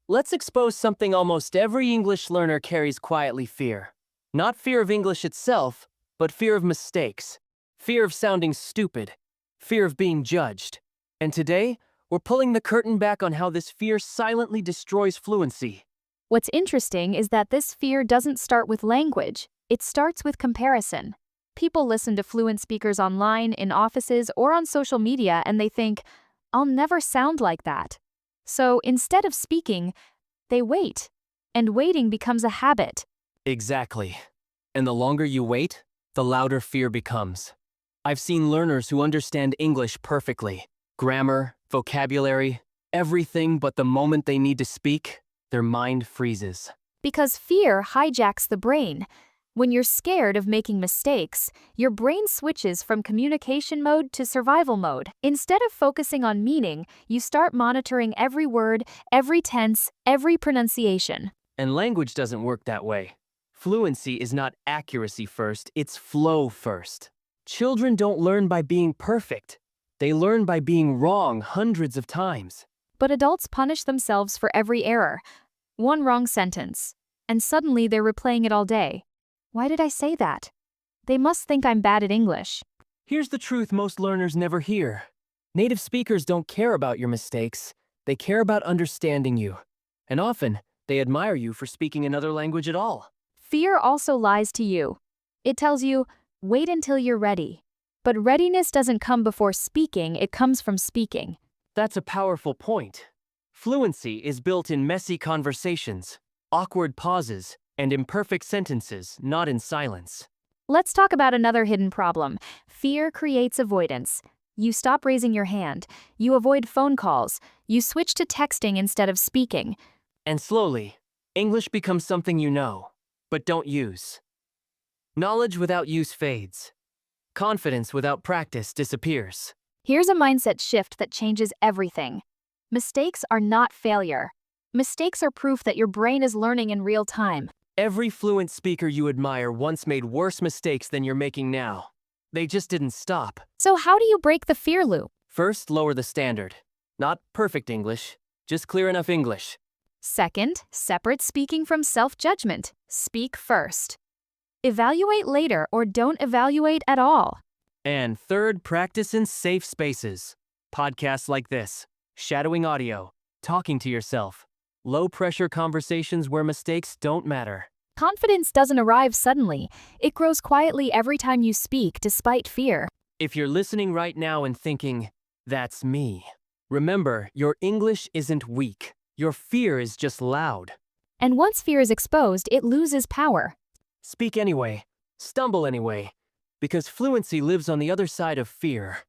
Let's expose something almost every English learner carries quietly: fear. Not fear of English itself, but fear of mistakes, fear of sounding stupid, fear of being judged. And today, we're pulling the curtain back on how this fear silently destroys fluency. What's interesting is that this fear doesn't start with language, it starts with comparison. People listen to fluent speakers online, in offices, or on social media, and they think, I'll never sound like that. So instead of speaking, they wait. And waiting becomes a habit. Exactly. And the longer you wait, the louder fear becomes. I've seen learners who understand English perfectly, grammar, vocabulary, everything, but the moment they need to speak, their mind freezes. Because fear hijacks the brain. When you're scared of making mistakes, your brain switches from communication mode to survival mode. Instead of focusing on meaning, you start monitoring every word, every tense, every pronunciation. And language doesn't work that way. Fluency is not accuracy first, it's flow first. Children don't learn by being perfect. They learn by being wrong hundreds of times. But adults punish themselves for every error. One wrong sentence. And suddenly they're replaying it all day. Why did I say that? They must think I'm bad at English. Here's the truth most learners never hear. Native speakers don't care about your mistakes. They care about understanding you. And often, they admire you for speaking another language at all. Fear also lies to you. It tells you, wait until you're ready. But readiness doesn't come before speaking, it comes from speaking. That's a powerful point. Fluency is built in messy conversations, awkward pauses, and imperfect sentences, not in silence. Let's talk about another hidden problem. Fear creates avoidance. You stop raising your hand. You avoid phone calls. You switch to texting instead of speaking. And slowly, English becomes something you know, but don't use. Knowledge without use fades. Confidence without practice disappears. Here's a mindset shift that changes everything. Mistakes are not failure. Mistakes are proof that your brain is learning in real time. Every fluent speaker you admire once made worse mistakes than you're making now. They just didn't stop. So how do you break the fear loop? First, lower the standard. Not perfect English, just clear enough English. Second, separate speaking from self-judgment. Speak first. Evaluate later or don't evaluate at all. And third, practice in safe spaces. Podcasts like this, shadowing audio, talking to yourself. Low-pressure conversations where mistakes don't matter. Confidence doesn't arrive suddenly. It grows quietly every time you speak, despite fear. If you're listening right now and thinking, that's me, remember, your English isn't weak. Your fear is just loud. And once fear is exposed, it loses power. Speak anyway, stumble anyway, because fluency lives on the other side of fear.